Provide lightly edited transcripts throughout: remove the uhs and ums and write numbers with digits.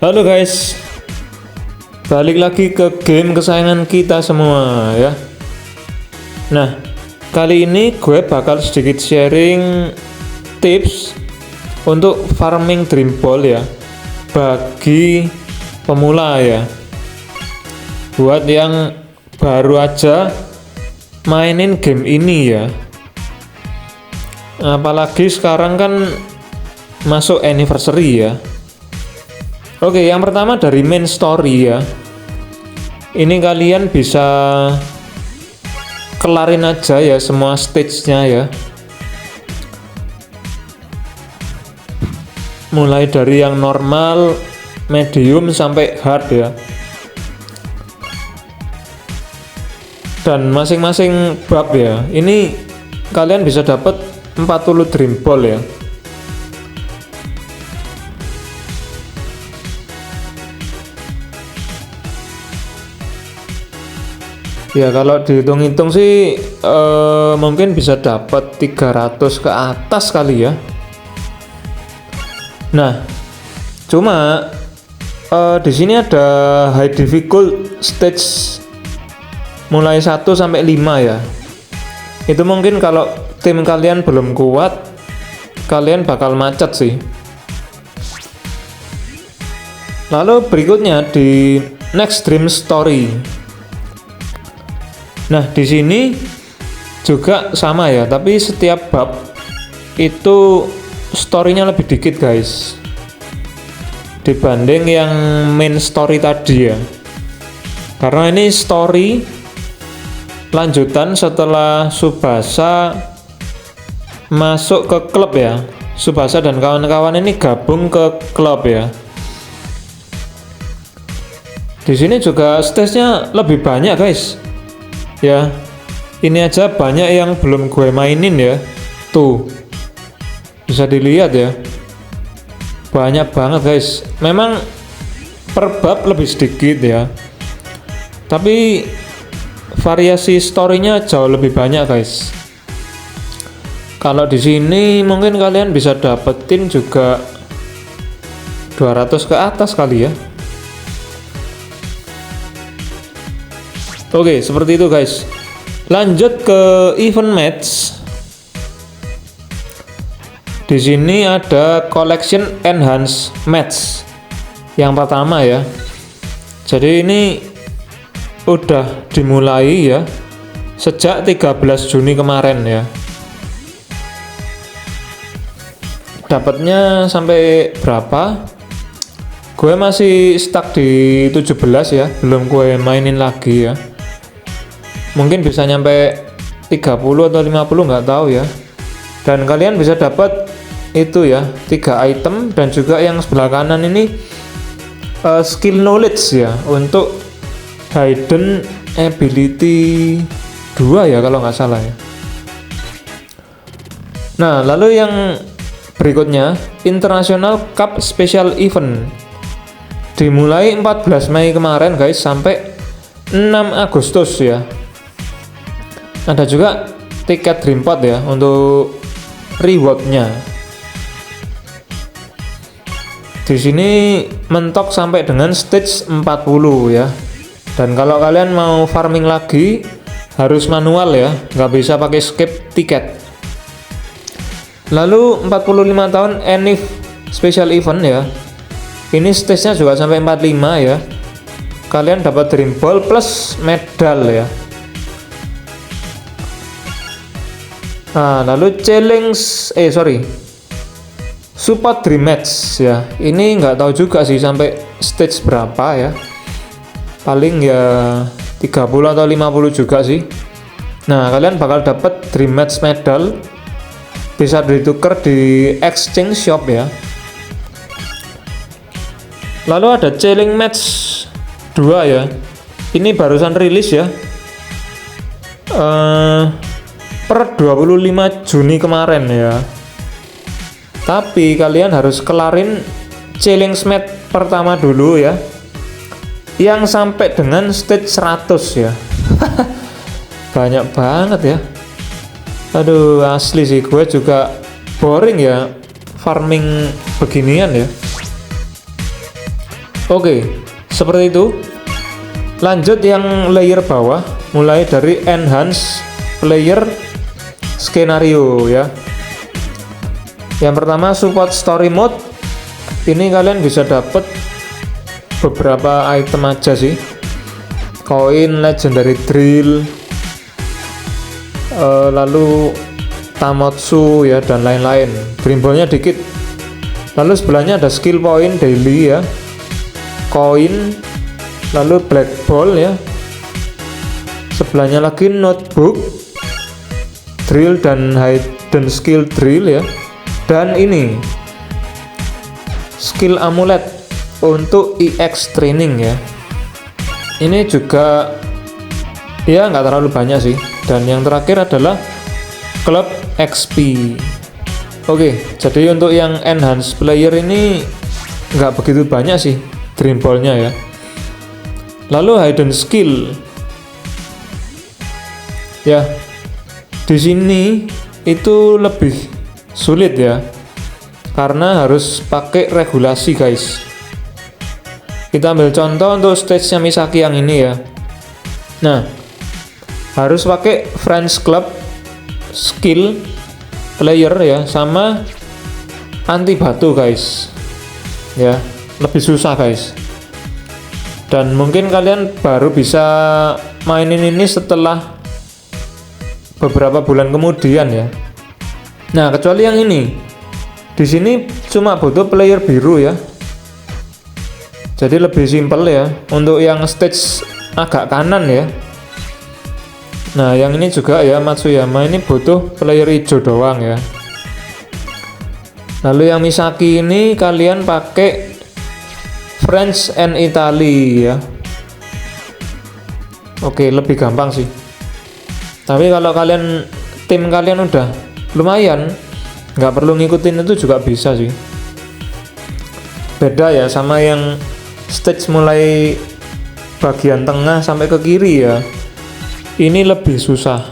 Halo guys, balik lagi ke game kesayangan kita semua ya. Nah, kali ini gue bakal sedikit sharing tips untuk farming Dream Ball ya, bagi pemula ya. Buat yang baru aja mainin game ini ya. Apalagi sekarang kan masuk anniversary ya. Oke, yang pertama dari main story ya. Ini kalian bisa kelarin aja ya semua stage-nya ya. Mulai dari yang normal, medium sampai hard ya. Dan masing-masing bab ya. Ini kalian bisa dapat 40 Dream Ball ya. Ya kalau dihitung-hitung sih mungkin bisa dapat 300 ke atas kali ya. Nah, cuma di sini ada high difficult stage mulai 1 sampai 5 ya. Itu mungkin kalau tim kalian belum kuat, kalian bakal macet sih. Lalu berikutnya di Next Dream Story. Nah, di sini juga sama ya, tapi setiap bab itu story-nya lebih dikit guys, dibanding yang main story tadi ya. Karena ini story lanjutan setelah Tsubasa masuk ke klub ya. Tsubasa dan kawan-kawan ini gabung ke klub ya. Di sini juga stage-nya lebih banyak guys. Ya, ini aja banyak yang belum gue mainin ya. Tuh, bisa dilihat ya, banyak banget guys. Memang per bab lebih sedikit ya, tapi variasi storynya jauh lebih banyak guys. Kalau di sini mungkin kalian bisa dapetin juga 200 ke atas kali ya. Oke, seperti itu guys. Lanjut ke event match. Di sini ada collection enhance match. Yang pertama ya. Jadi ini udah dimulai ya sejak 13 Juni kemarin ya. Dapatnya sampai berapa? Gue masih stuck di 17 ya, belum gue mainin lagi ya. Mungkin bisa nyampe 30 atau 50, nggak tahu ya. Dan kalian bisa dapat itu ya, 3 item, dan juga yang sebelah kanan ini skill knowledge ya, untuk hidden ability 2 ya kalau nggak salah ya. Nah, lalu yang berikutnya International Cup Special Event dimulai 14 Mei kemarin guys sampai 6 Agustus ya. Ada juga tiket Dream Pot ya untuk rewardnya. Di sini mentok sampai dengan stage 40 ya. Dan kalau kalian mau farming lagi harus manual ya, nggak bisa pakai skip tiket. Lalu 45 tahun Enif Special Event ya. Ini stage-nya juga sampai 45 ya. Kalian dapat Dream Ball plus medal ya. Nah, lalu support Dream Match ya. Ini nggak tahu juga sih sampai stage berapa ya. Paling ya 30 atau 50 juga sih. Nah, kalian bakal dapat Dream Match medal. Bisa ditukar di exchange shop ya. Lalu ada Challenge Match 2 ya. Ini barusan rilis ya. Per 25 Juni kemarin ya. Tapi kalian harus kelarin challenge match pertama dulu ya, yang sampai dengan stage 100 ya. Banyak banget ya. Aduh, asli sih gue juga boring ya farming beginian ya. Oke, seperti itu. Lanjut yang layer bawah, mulai dari enhance player skenario ya. Yang pertama support story mode. Ini kalian bisa dapat beberapa item aja sih. Koin, legendary drill, lalu tamotsu ya, dan lain-lain. Brimbolnya dikit. Lalu sebelahnya ada skill point daily ya, koin, lalu black ball ya. Sebelahnya lagi notebook, drill dan hidden skill drill ya. Dan ini skill amulet untuk EX training ya. Ini juga ya nggak terlalu banyak sih. Dan yang terakhir adalah club XP. Oke, jadi untuk yang enhance player ini nggak begitu banyak sih dream ball-nya ya. Lalu hidden skill ya, di sini itu lebih sulit ya, karena harus pakai regulasi guys. Kita ambil contoh untuk stage-nya Misaki yang ini ya. Nah, harus pakai Friends Club skill player ya, sama anti batu guys ya, lebih susah guys. Dan mungkin kalian baru bisa mainin ini setelah beberapa bulan kemudian ya. Nah, kecuali yang ini, di sini cuma butuh player biru ya, jadi lebih simpel ya. Untuk yang stage agak kanan ya, nah yang ini juga ya, Matsuyama ini butuh player hijau doang ya. Lalu yang Misaki ini kalian pakai France and Italy ya. Oke, lebih gampang sih. Tapi kalau kalian tim kalian udah lumayan, nggak perlu ngikutin itu juga bisa sih. Beda ya sama yang stage mulai bagian tengah sampai ke kiri ya. Ini lebih susah.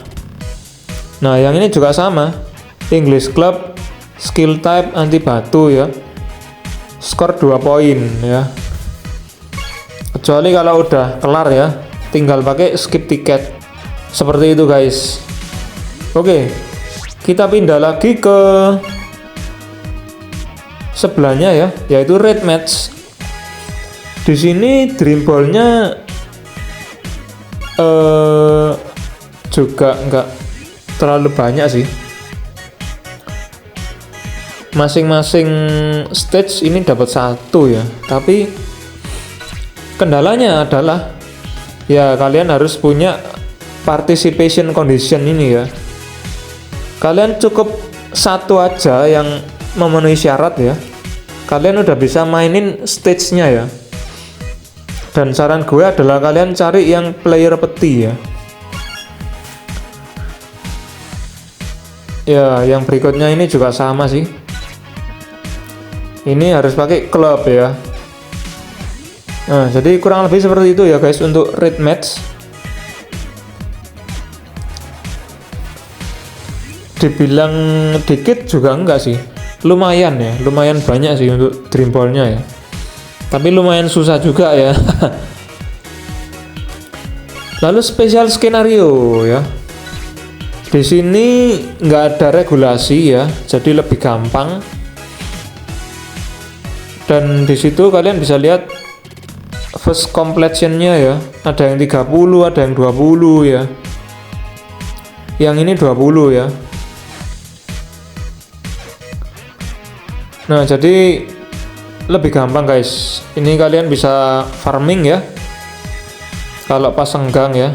Nah, yang ini juga sama. English Club, skill type anti batu ya. Skor 2 poin ya. Kecuali kalau udah kelar ya, tinggal pakai skip tiket. Seperti itu guys. Oke, kita pindah lagi ke sebelahnya ya, yaitu red match. Di sini dream ball-nya juga nggak terlalu banyak sih. Masing-masing stage ini dapat 1 ya, tapi kendalanya adalah ya kalian harus punya participation condition ini ya. Kalian cukup 1 aja yang memenuhi syarat ya, kalian udah bisa mainin stage-nya ya. Dan saran gue adalah kalian cari yang player peti ya. Ya, yang berikutnya ini juga sama sih. Ini harus pakai klub ya. Nah, jadi kurang lebih seperti itu ya guys untuk red match. Dibilang dikit juga enggak sih. Lumayan ya, lumayan banyak sih untuk dream ball-nya ya. Tapi lumayan susah juga ya. Lalu spesial skenario ya. Di sini nggak ada regulasi ya, jadi lebih gampang. Dan di situ kalian bisa lihat first completion-nya ya. Ada yang 30, ada yang 20 ya. Yang ini 20 ya. Nah, jadi lebih gampang guys. Ini kalian bisa farming ya. Kalau pas senggang ya.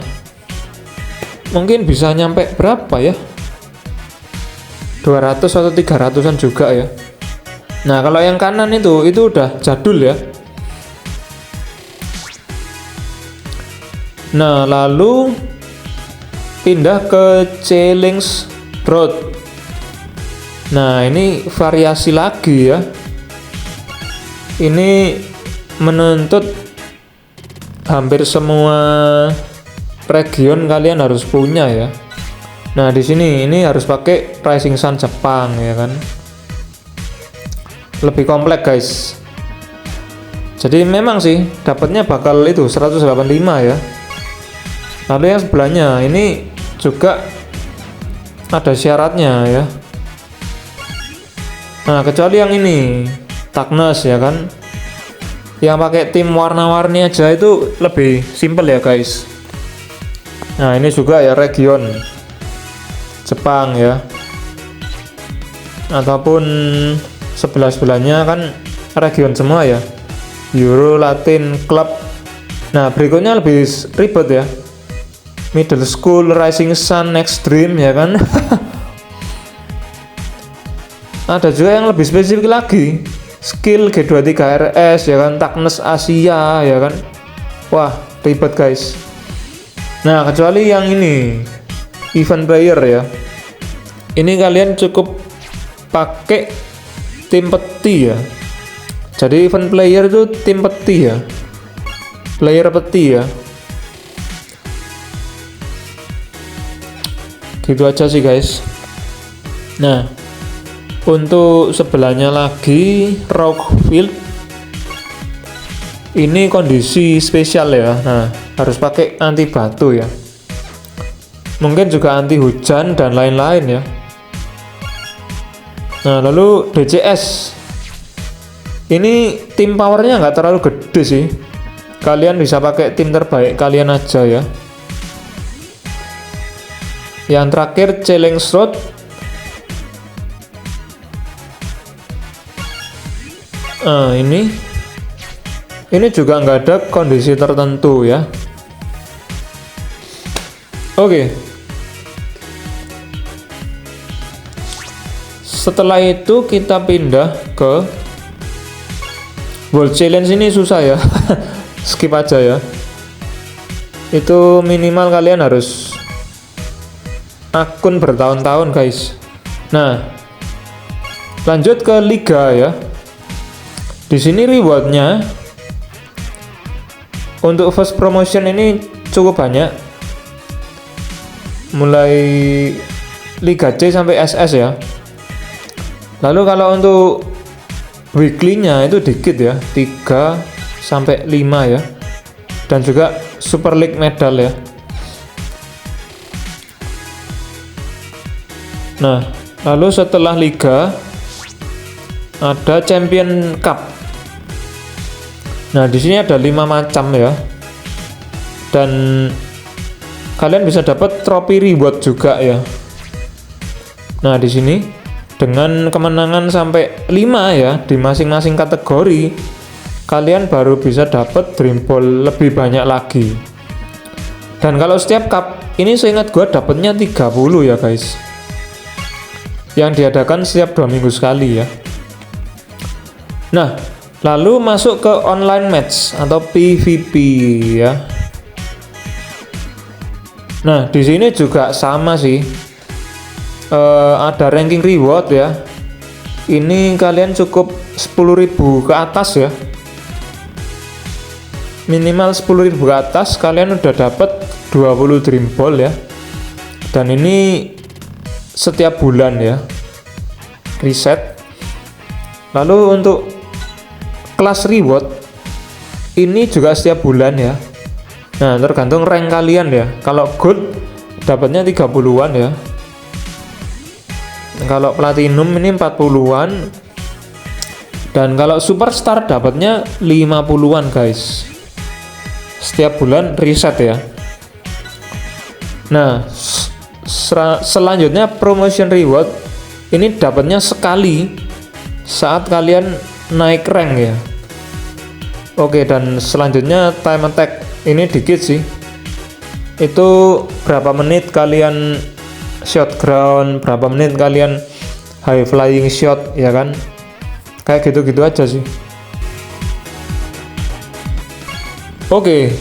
Mungkin bisa nyampe berapa ya? 200 atau 300-an juga ya. Nah, kalau yang kanan itu udah jadul ya. Nah, lalu pindah ke Challenge Road. Nah, ini variasi lagi ya. Ini menuntut hampir semua region kalian harus punya ya. Nah, di sini ini harus pakai Rising Sun Jepang ya kan. Lebih kompleks guys. Jadi memang sih dapatnya bakal itu 185 ya. Lalu yang sebelahnya ini juga ada syaratnya ya. Nah, kecuali yang ini Tagnes ya kan, yang pakai tim warna-warni aja itu lebih simple ya guys. Nah, ini juga ya region Jepang ya, ataupun sebelah-sebelahnya kan region semua ya, Euro, Latin, Club. Nah, berikutnya lebih ribet ya, Middle School, Rising Sun, Extreme ya kan. Ada juga yang lebih spesifik lagi, skill G23RS ya kan, Tagnes Asia ya kan. Wah, ribet guys. Nah, kecuali yang ini event player ya, ini kalian cukup pakai tim peti ya. Jadi event player itu tim peti ya, player peti ya. Gitu aja sih guys. Nah, untuk sebelahnya lagi Rockfield, ini kondisi spesial ya. Nah, harus pakai anti batu ya, mungkin juga anti hujan dan lain-lain ya. Nah, lalu DCS ini tim powernya nggak terlalu gede sih, kalian bisa pakai tim terbaik kalian aja ya. Yang terakhir Challenge Road, ini juga nggak ada kondisi tertentu ya. Oke. Setelah itu kita pindah ke World Challenge. Ini susah ya. Skip aja ya. Itu minimal kalian harus akun bertahun-tahun guys. Nah, lanjut ke liga ya. Di sini rewardnya untuk first promotion ini cukup banyak, mulai Liga C sampai SS ya. Lalu kalau untuk weekly-nya itu dikit ya, 3 sampai 5 ya. Dan juga Super League medal ya. Nah, lalu setelah liga ada Champion Cup. Nah, di sini ada 5 macam ya. Dan kalian bisa dapat trofi reward juga ya. Nah, di sini dengan kemenangan sampai 5 ya di masing-masing kategori, kalian baru bisa dapat Dream Ball lebih banyak lagi. Dan kalau setiap cup ini seingat gua dapatnya 30 ya guys. Yang diadakan setiap 2 minggu sekali ya. Nah, lalu masuk ke online match atau PVP ya. Nah, di sini juga sama sih. Ada ranking reward ya. Ini kalian cukup 10.000 ke atas ya. Minimal 10.000 ke atas kalian udah dapat 20 Dream Ball ya. Dan ini setiap bulan ya. Reset. Lalu untuk kelas reward ini juga setiap bulan ya. Nah, tergantung rank kalian ya. Kalau gold dapatnya 30-an ya. Kalau platinum ini 40-an. Dan kalau superstar dapatnya 50-an guys. Setiap bulan reset ya. Nah, selanjutnya promotion reward ini dapatnya sekali saat kalian naik rank ya. Oke, dan selanjutnya time attack ini dikit sih. Itu berapa menit kalian shot ground, berapa menit kalian high flying shot ya kan. Kayak gitu-gitu aja sih. Oke.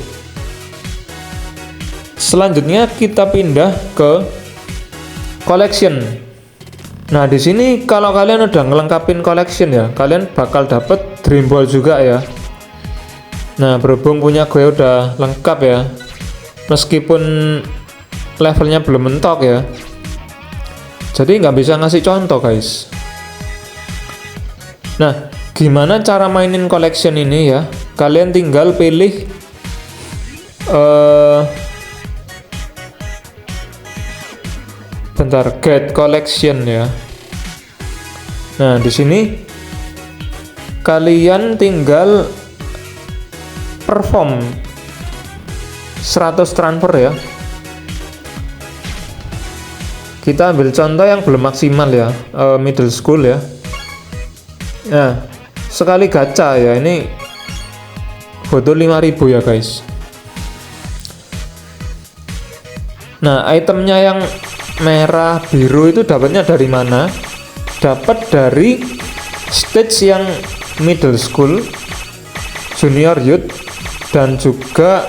Selanjutnya kita pindah ke collection. Nah, di sini kalau kalian udah ngelengkapin collection ya, kalian bakal dapet Dream Ball juga ya. Nah, berhubung punya gue udah lengkap ya, meskipun levelnya belum mentok ya, jadi nggak bisa ngasih contoh guys. Nah, Gimana cara mainin collection ini ya? Kalian tinggal pilih bentar, get collection ya. Nah, di sini kalian tinggal perform 100 transfer ya. Kita ambil contoh yang belum maksimal ya, middle school ya. Nah, sekali gacha ya, ini foto 5.000 ya guys. Nah, itemnya yang merah biru itu dapatnya dari mana? Dapat dari stage yang middle school, junior youth, dan juga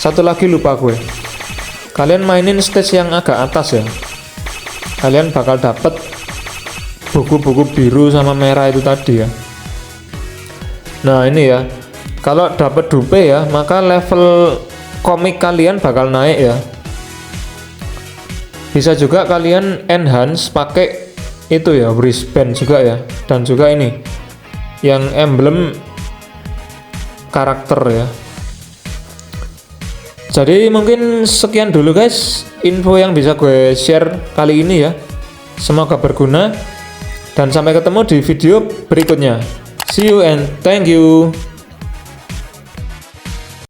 satu lagi lupa gue. Kalian mainin stage yang agak atas ya, kalian bakal dapat buku-buku biru sama merah itu tadi ya. Nah ini ya, kalau dapat dupe ya, maka level komik kalian bakal naik ya. Bisa juga kalian enhance pakai itu ya, wristband juga ya, dan juga ini yang emblem karakter ya. Jadi mungkin sekian dulu guys info yang bisa gue share kali ini ya. Semoga berguna dan sampai ketemu di video berikutnya. See you and thank you.